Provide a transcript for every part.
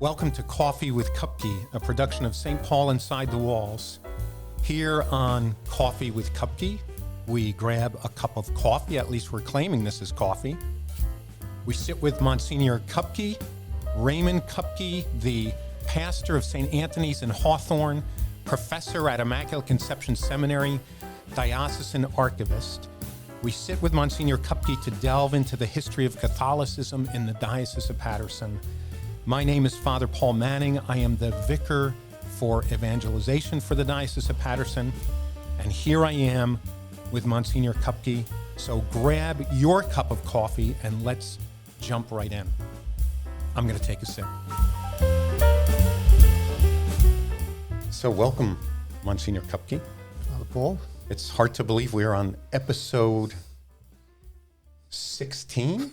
Welcome to Coffee with Kupke, a production of St. Paul Inside the Walls. Here on Coffee with Kupke, we grab a cup of coffee, at least we're claiming this is coffee. We sit with Monsignor Raymond Kupke, the pastor of St. Anthony's in Hawthorne, professor at Immaculate Conception Seminary, diocesan archivist. We sit with Monsignor Kupke to delve into the history of Catholicism in the Diocese of Paterson. My name is Father Paul Manning. I am the vicar for Evangelization for the Diocese of Paterson. And here I am with Monsignor Kupke. So grab your cup of coffee and let's jump right in. I'm going to take a sip. So welcome, Monsignor Kupke. Father Paul. It's hard to believe we are on episode 16.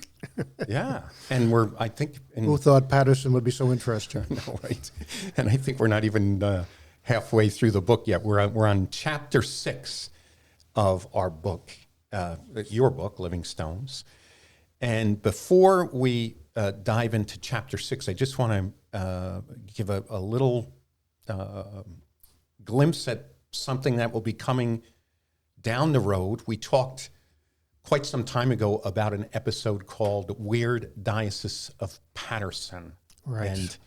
Yeah. And we're, I think... Who thought Paterson would be so interesting? No, right. And I think we're not even halfway through the book yet. We're on chapter 6 of our book, your book, Living Stones. And before we dive into chapter 6, I just want to give a little glimpse at something that will be coming down the road. We talked quite some time ago about an episode called Weird Diocese of Paterson. Right. And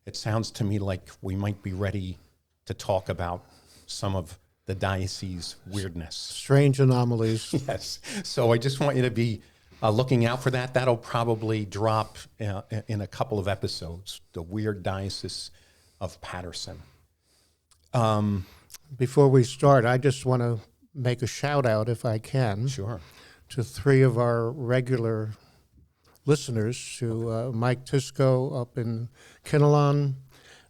it sounds to me like we might be ready to talk about some of the diocese's weirdness. Strange anomalies. Yes. So I just want you to be looking out for that. That'll probably drop in a couple of episodes, the Weird Diocese of Paterson. Before we start, I just want to make a shout out, if I can. Sure. To 3 of our regular listeners, to Mike Tisco up in Kinnelon,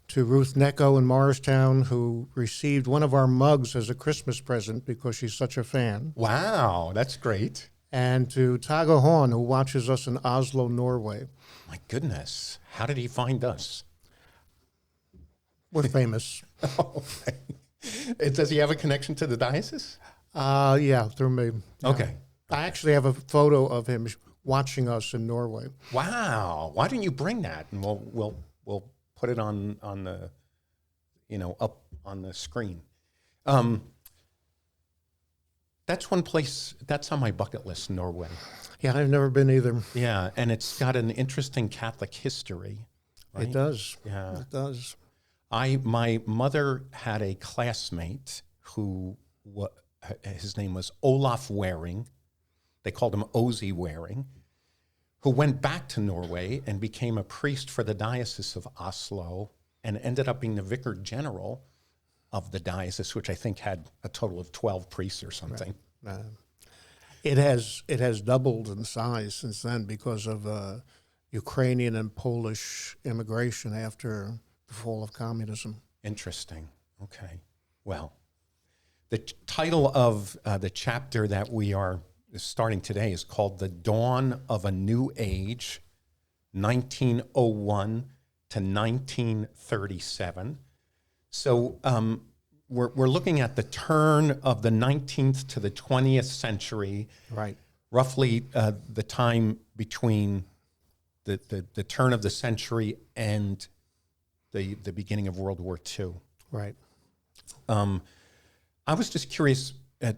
to Ruth Necco in Morristown, who received one of our mugs as a Christmas present because she's such a fan. Wow, that's great. And to Tage Horn, who watches us in Oslo, Norway. My goodness, how did he find us? We're famous. Oh, does he have a connection to the diocese? Yeah, through me. Yeah. Okay. I actually have a photo of him watching us in Norway. Wow. Why didn't you bring that? And we'll put it on the, up on the screen. That's one place, that's on my bucket list, Norway. Yeah, I've never been either. Yeah, and it's got an interesting Catholic history. Right? It does. Yeah. It does. My mother had a classmate who, his name was Olaf Waring. They called him Ozzy Waring, who went back to Norway and became a priest for the Diocese of Oslo and ended up being the vicar general of the diocese, which I think had a total of 12 priests or something. Right. It has doubled in size since then because of Ukrainian and Polish immigration after the fall of communism. Interesting. Okay. Well, the title of the chapter that we are starting today is called The Dawn of a New Age, 1901 to 1937. So we're looking at the turn of the 19th to the 20th century. Right. Roughly the time between the turn of the century and the beginning of World War II. Right. I was just curious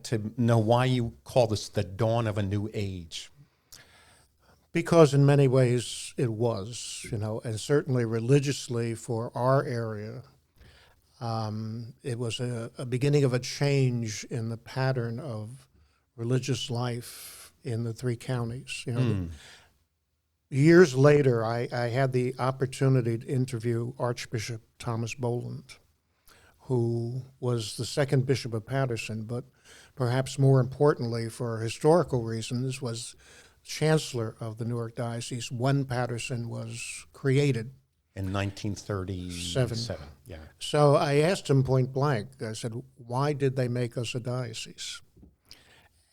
to know why you call this the dawn of a new age. Because in many ways it was, and certainly religiously for our area, it was a beginning of a change in the pattern of religious life in the 3 counties. Years later, I had the opportunity to interview Archbishop Thomas Boland, who was the second bishop of Paterson, but perhaps more importantly for historical reasons was chancellor of the Newark Diocese when Paterson was created. In 1937. Yeah. So I asked him point blank, I said, why did they make us a diocese?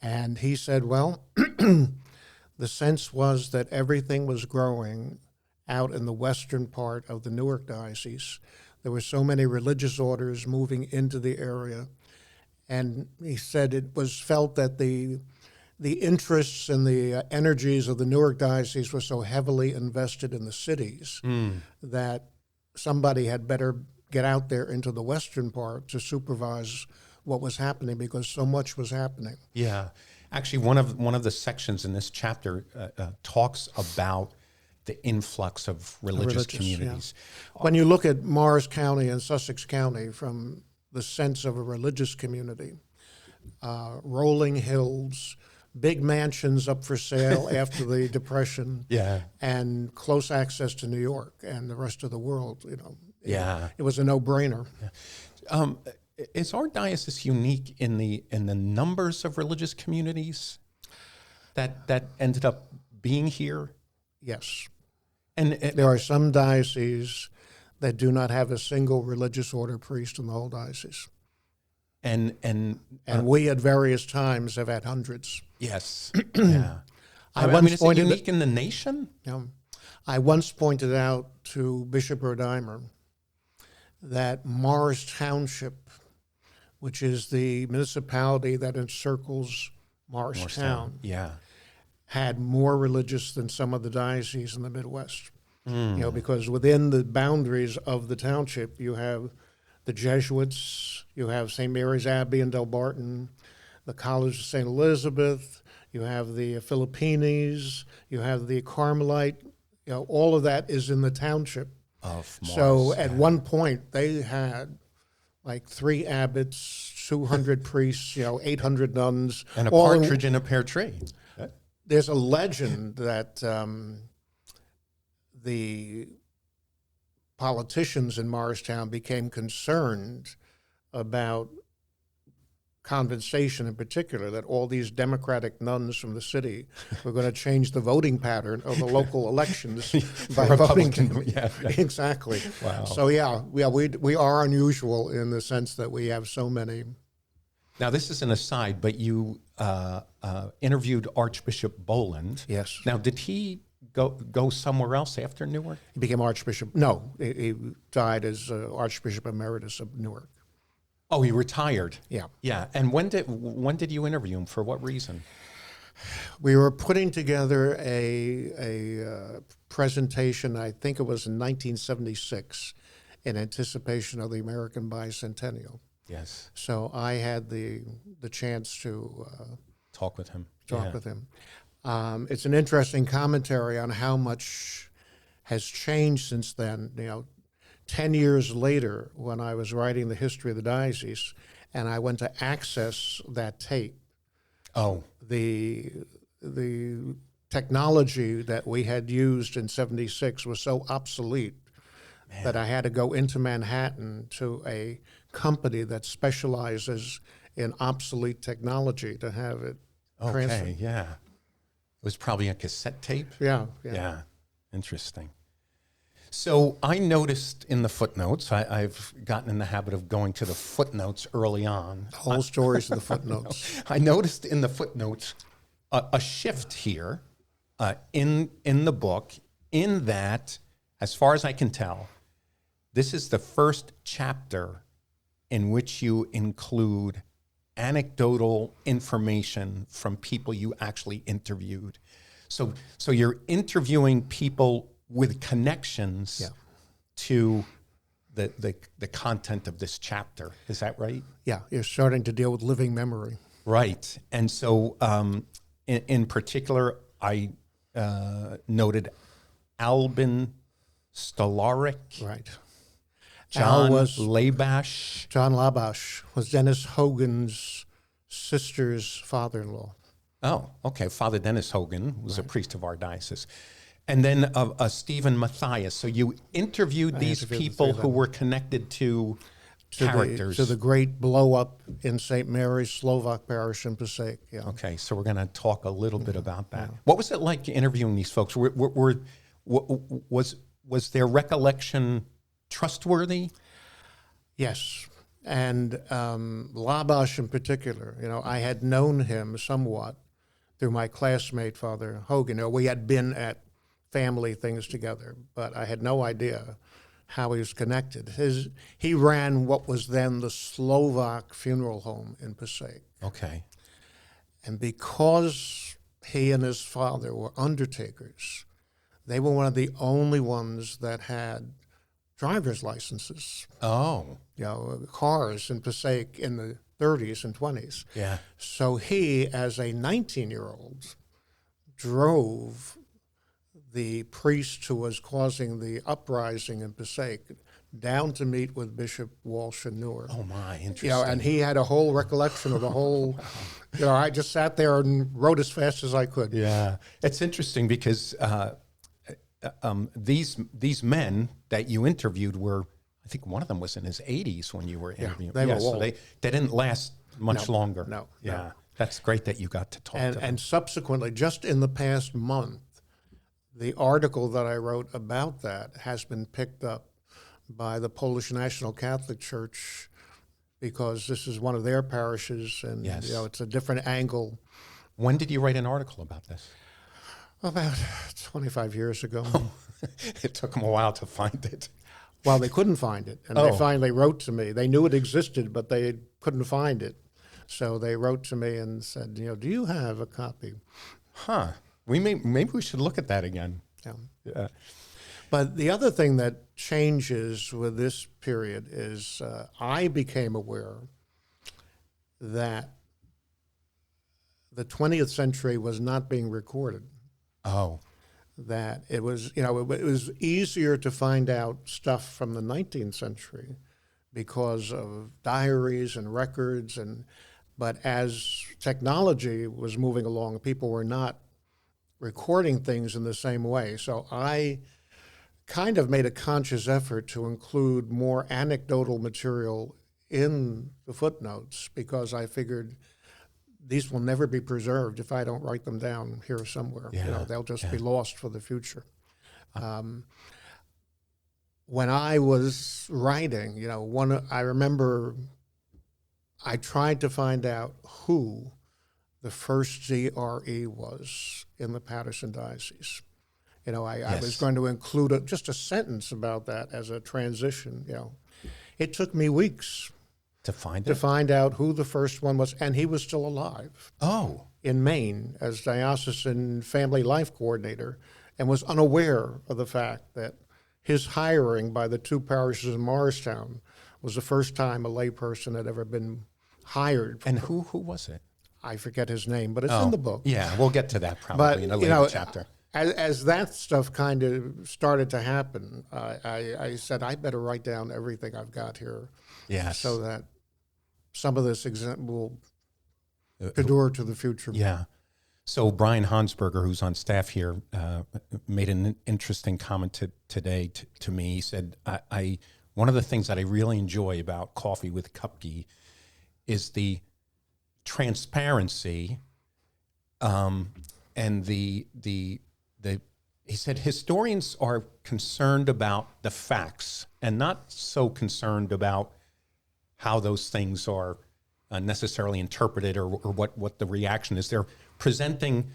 And he said, well, the sense was that everything was growing out in the western part of the Newark Diocese. There were so many religious orders moving into the area. And he said it was felt that the interests and the energies of the Newark Diocese were so heavily invested in the cities that somebody had better get out there into the western part to supervise what was happening, because so much was happening. Yeah. Actually, one of the sections in this chapter talks about the influx of religious communities. Yeah. When you look at Morris County and Sussex County from the sense of a religious community, rolling hills, big mansions up for sale after the Depression, Yeah. and close access to New York and the rest of the world, Yeah. it was a no-brainer. Yeah. Is our diocese unique in the numbers of religious communities that ended up being here? Yes. And There are some dioceses that do not have a single religious order priest in the whole diocese. and We at various times have had hundreds. yes, yeah. I mean, once is it pointed unique in the nation? I once pointed out to Bishop Rodheimer that Morris Township, which is the municipality that encircles Morristown, Yeah. had more religious than some of the dioceses in the Midwest. Because within the boundaries of the township, you have the Jesuits, you have St. Mary's Abbey in Delbarton, the College of St. Elizabeth, you have the Philippines, you have the Carmelite. All of that is in the township. Of Morris, So at one point, they had like 3 abbots, 200 priests, 800 nuns. and a all in- partridge in a pear tree. There's a legend that the politicians in Morristown became concerned about compensation in particular, that all these Democratic nuns from the city were going to change the voting pattern of the local elections by voting. Republican, yeah. Exactly. Wow. So we are unusual in the sense that we have so many. Now, this is an aside, but you interviewed Archbishop Boland. Yes. Now, did he go somewhere else after Newark? He became Archbishop. No, he died as Archbishop Emeritus of Newark. Oh, he retired. Yeah. Yeah. And when did you interview him? For what reason? We were putting together a presentation, I think it was in 1976, in anticipation of the American bicentennial. Yes. So I had the chance to Talk with him. talk with him. It's an interesting commentary on how much has changed since then. 10 years later, when I was writing the history of the diocese, and I went to access that tape, the technology that we had used in '76 was so obsolete that I had to go into Manhattan to a company that specializes in obsolete technology to have it transferred. Okay, yeah. It was probably a cassette tape? Yeah. Yeah, interesting. So I noticed in the footnotes, I've gotten in the habit of going to the footnotes early on. Whole stories in the footnotes. I noticed in the footnotes a shift here in the book, in that, as far as I can tell, this is the first chapter in which you include anecdotal information from people you actually interviewed. So you're interviewing people with connections to the content of this chapter. Is that right? Yeah, you're starting to deal with living memory. Right. And so in particular, I noted Albin Stolaric. Right. John Labash. John Labash was Dennis Hogan's sister's father-in-law. Oh, okay. Father Dennis Hogan was a priest of our diocese. And then Stephen Matthias. So you interviewed these people who were connected to characters. To the great blow-up in St. Mary's Slovak parish in Passaic. Yeah. Okay, so we're going to talk a little bit about that. What was it like interviewing these folks? Was their recollection trustworthy? Yes. And Labash in particular, I had known him somewhat through my classmate, Father Hogan. We had been at family things together, but I had no idea how he was connected. He ran what was then the Slovak funeral home in Passaic. Okay. And because he and his father were undertakers, they were one of the only ones that had driver's licenses, Oh, cars in Passaic in the 30s and 20s. yeah. So he, as a 19-year-old, drove the priest who was causing the uprising in Passaic down to meet with Bishop Walsh and Newer. Oh, my, interesting. And he had a whole recollection of the whole, I just sat there and wrote as fast as I could. Yeah. It's interesting because these men that you interviewed were, I think one of them was in his 80s when you were interviewing. They were so old. they didn't last much longer. No. Yeah. That's great that you got to talk to them. And subsequently, just in the past month, the article that I wrote about that has been picked up by the Polish National Catholic Church because this is one of their parishes, and Yes. it's a different angle. When did you write an article about this? About 25 years ago. It took them a while to find it. Well, they couldn't find it, and they finally wrote to me. They knew it existed, but they couldn't find it. So they wrote to me and said, do you have a copy? Huh. Maybe we should look at that again. Yeah. But the other thing that changes with this period is I became aware that the 20th century was not being recorded. Oh. That it was, it was easier to find out stuff from the 19th century because of diaries and records, but as technology was moving along, people were not recording things in the same way. So I kind of made a conscious effort to include more anecdotal material in the footnotes because I figured these will never be preserved if I don't write them down here somewhere. Yeah, They'll just be lost for the future. When I was writing, I remember I tried to find out who the first GRE was in the Paterson Diocese. I was going to include just a sentence about that as a transition. It took me weeks To find to it? find out who the first one was, and he was still alive Oh. in Maine as diocesan family life coordinator, and was unaware of the fact that his hiring by the two parishes in Morristown was the first time a layperson had ever been hired. And who was it? I forget his name, but it's in the book. Yeah, we'll get to that probably in a later chapter. As that stuff kind of started to happen, I said, I better write down everything I've got here. Yes. So that some of this will endure to the future. Yeah. So Brian Hansberger, who's on staff here, made an interesting comment today to me. He said, one of the things that I really enjoy about Coffee with Kupke is the transparency and he said historians are concerned about the facts and not so concerned about how those things are necessarily interpreted or what the reaction is. They're presenting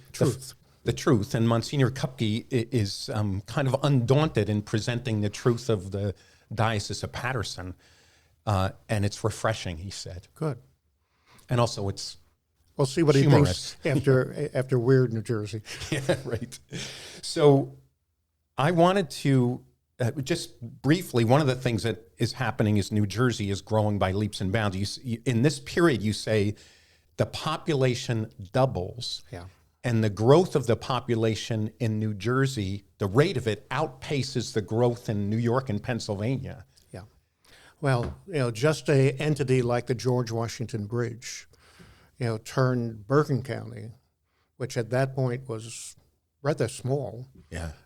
the truth. And Monsignor Kupke is kind of undaunted in presenting the truth of the Diocese of Paterson. And it's refreshing, he said. Good. And also it's We'll see what humorous. he thinks after Weird, New Jersey. Yeah, right. So I wanted to just briefly, one of the things that is happening is New Jersey is growing by leaps and bounds. In this period, you say the population doubles. Yeah. And the growth of the population in New Jersey, the rate of it outpaces the growth in New York and Pennsylvania. Yeah. Well, just an entity like the George Washington Bridge, turned Bergen County, which at that point was rather small,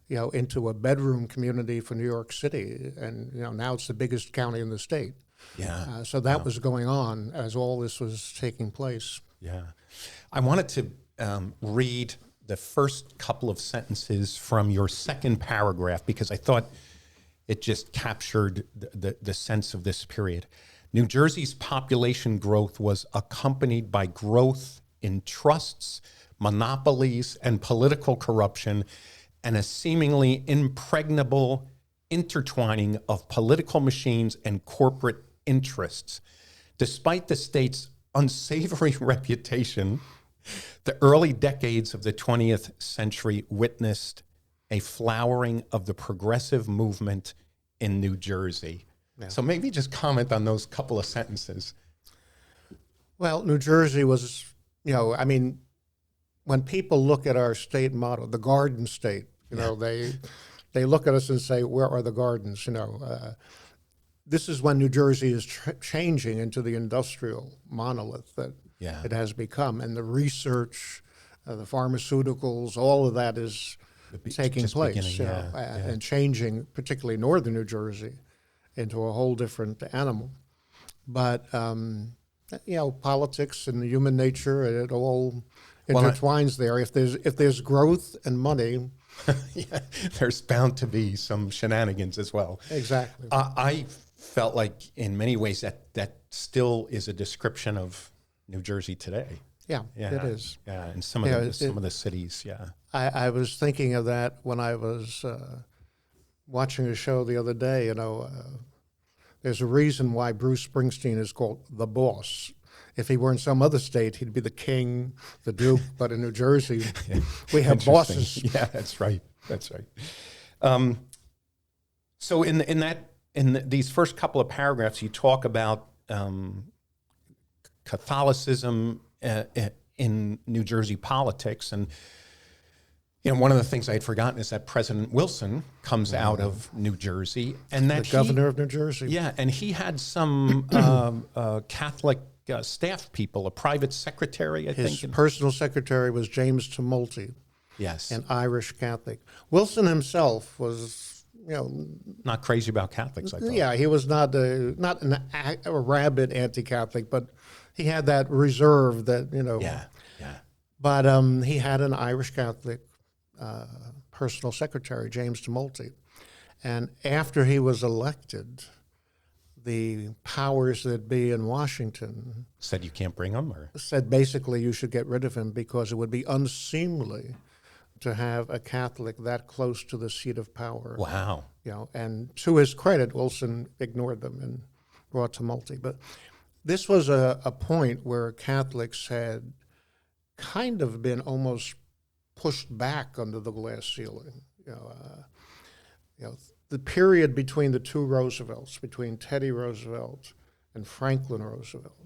into a bedroom community for New York City. And, now it's the biggest county in the state. Yeah. So that was going on as all this was taking place. Yeah. I wanted to read the first couple of sentences from your second paragraph because I thought it just captured the sense of this period. New Jersey's population growth was accompanied by growth in trusts, monopolies, and political corruption, and a seemingly impregnable intertwining of political machines and corporate interests. Despite the state's unsavory reputation, the early decades of the 20th century witnessed a flowering of the progressive movement in New Jersey. Yeah. So maybe just comment on those couple of sentences. Well, New Jersey was, I mean, when people look at our state motto, the Garden State, they look at us and say, "Where are the gardens?" This is when New Jersey is changing into the industrial monolith that it has become, and the research, the pharmaceuticals, all of that is taking place, and changing, particularly northern New Jersey, into a whole different animal. But politics and human nature, it all intertwines there. If there's growth and money, there's bound to be some shenanigans as well. Exactly. I felt like in many ways that still is a description of New Jersey today. Yeah, it is. Yeah, and some of the cities. Yeah, I was thinking of that when I was watching a show the other day. There's a reason why Bruce Springsteen is called the boss. If he were in some other state, he'd be the king, the duke. But in New Jersey, we have bosses. Yeah, that's right. That's right. So in these first couple of paragraphs, you talk about Catholicism in New Jersey politics, and one of the things I had forgotten is that President Wilson comes out of New Jersey, and that the governor of New Jersey. Yeah, and he had some Catholic staff people, a private secretary, I think. His personal secretary was James Tumulty. Yes, an Irish Catholic. Wilson himself was, not crazy about Catholics, I thought. Yeah, he was not a rabid anti-Catholic, but he had that reserve that, Yeah. But he had an Irish Catholic personal secretary, James Tumulty. And after he was elected, the powers that be in Washington said you can't bring him, or said basically you should get rid of him because it would be unseemly to have a Catholic that close to the seat of power. Wow. And to his credit, Wilson ignored them and brought Tumulty. But this was a point where Catholics had kind of been almost pushed back under the glass ceiling. The period between the two Roosevelts, between Teddy Roosevelt and Franklin Roosevelt,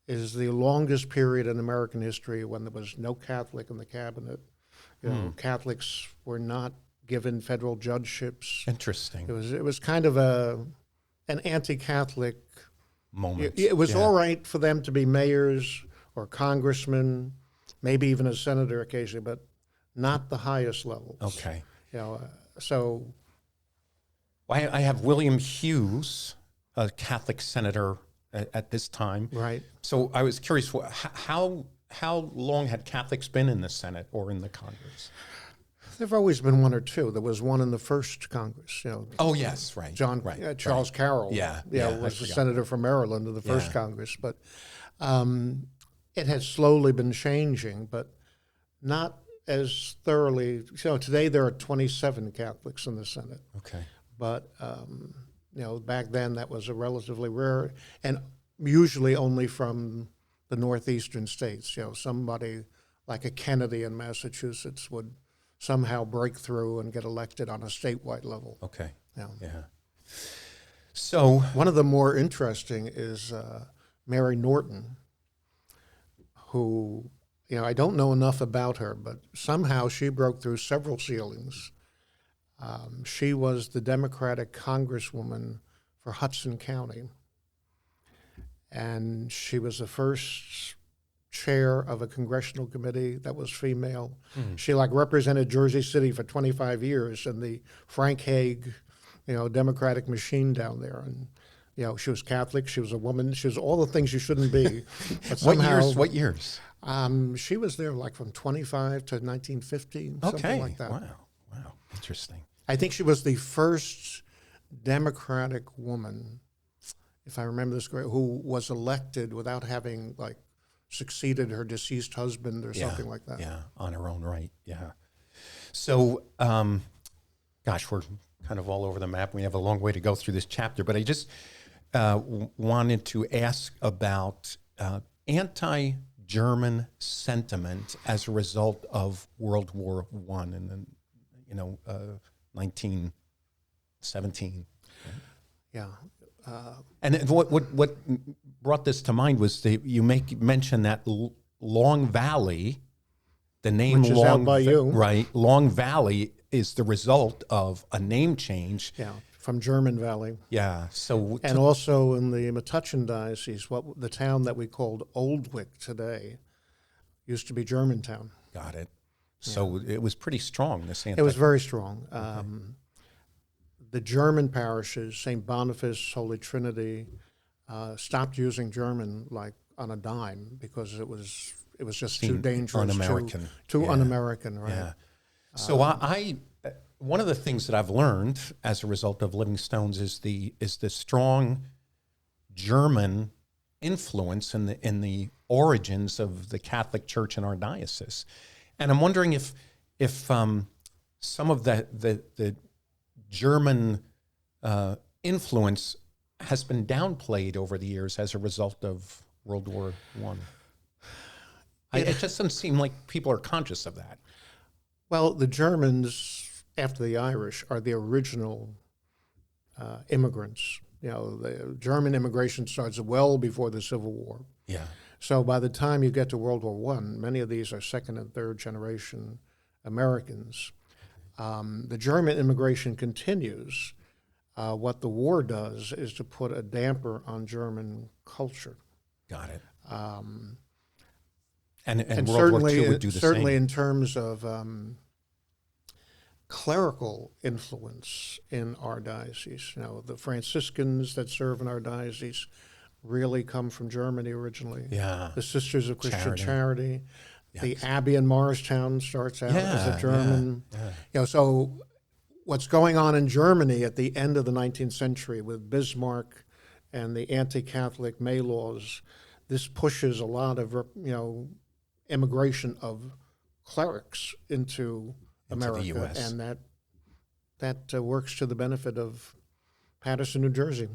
is the longest period in American history when there was no Catholic in the cabinet. Catholics were not given federal judgeships. Interesting. It was kind of an anti-Catholic moment. It was all right for them to be mayors or congressmen, maybe even a senator occasionally, but not the highest levels. Okay. So I have William Hughes, a Catholic senator at this time. Right. So I was curious, how long had Catholics been in the Senate or in the Congress? There have always been one or two. There was one in the first Congress. Oh yes, right. Charles Carroll. Was the senator from Maryland in the first Congress, but it has slowly been changing, but not as thoroughly. Today there are 27 Catholics in the Senate. Okay. But back then that was a relatively rare, and usually only from the northeastern states. Somebody like a Kennedy in Massachusetts would somehow break through and get elected on a statewide level. Okay. Yeah. So one of the more interesting is Mary Norton, who, I don't know enough about her, but somehow she broke through several ceilings. She was the Democratic Congresswoman for Hudson County, and she was the first chair of a congressional committee that was female. She represented Jersey City for 25 years in the Frank Hague, Democratic machine down there. And, she was Catholic, she was a woman, she was all the things you shouldn't be. But somehow, What years? She was there from 25 to 1950, something like that. Wow, interesting. I think she was the first Democratic woman, if I remember this correctly, who was elected without having succeeded her deceased husband or something like that. Yeah, on her own right. Yeah. So, we're kind of all over the map. We have a long way to go through this chapter, but I just wanted to ask about anti-German sentiment as a result of World War I and then, 1917. Yeah. And what brought this to mind was you mention that Long Valley, the name Which is Long out by you. Right, Long Valley is the result of a name change. Yeah, from German Valley. Yeah. So And also in the Metuchen Diocese, the town that we called Oldwick today used to be Germantown. got it. So it was pretty strong. This It was very strong. The German parishes, St. Boniface, Holy Trinity, stopped using German like on a dime because it was just too dangerous, un-American. too un-American, right? Yeah. So I one of the things that I've learned as a result of Living Stones is the strong German influence in the origins of the Catholic Church in our diocese, and I'm wondering if some of the German influence has been downplayed over the years as a result of World War I. It just doesn't seem like people are conscious of that. Well, the Germans, after the Irish, are the original immigrants. You know, the German immigration starts well before the Civil War. Yeah. So by the time you get to World War I, many of these are second and third generation Americans. The German immigration continues. What the war does is to put a damper on German culture. Got it. And World War certainly, II would do the certainly same. in terms of clerical influence in our diocese. You know, the Franciscans that serve in our diocese really come from Germany originally. Yeah. The Sisters of Christian Charity. Charity. Yes. The Abbey in Morristown starts out as a German. Yeah. You know, so what's going on in Germany at the end of the 19th century with Bismarck and the anti-Catholic May laws, this pushes a lot of, immigration of clerics into America, the U.S. and that works to the benefit of Paterson, New Jersey.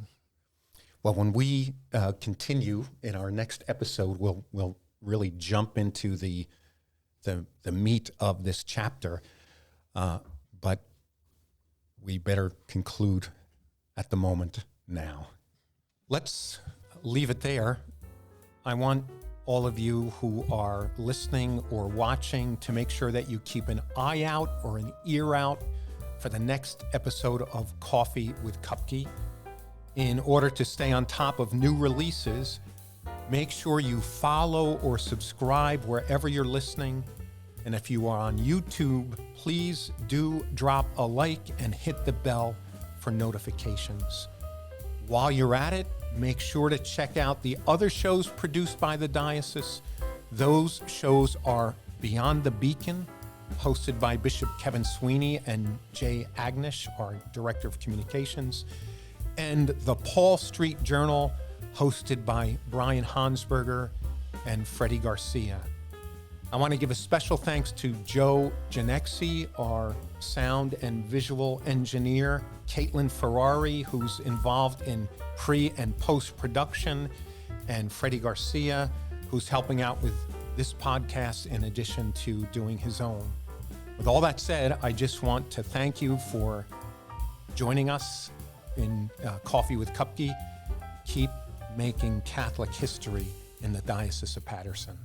Well, when we continue in our next episode, we'll really jump into the meat of this chapter, but we better conclude at the moment now. Let's leave it there. I want all of you who are listening or watching to make sure that you keep an eye out or an ear out for the next episode of Coffee with Kupke. In order to stay on top of new releases, make sure you follow or subscribe wherever you're listening. And if you are on YouTube, please do drop a like and hit the bell for notifications. While you're at it, make sure to check out the other shows produced by the diocese. Those shows are Beyond the Beacon, hosted by Bishop Kevin Sweeney and Jay Agnish, our Director of Communications, and the Paul Street Journal, hosted by Brian Hansberger and Freddie Garcia. I want to give a special thanks to Joe Ginexi, our sound and visual engineer, Caitlin Ferrari, who's involved in pre- and post-production, and Freddie Garcia, who's helping out with this podcast in addition to doing his own. With all that said, I just want to thank you for joining us in Coffee with Kupke. Keep making Catholic history in the Diocese of Paterson.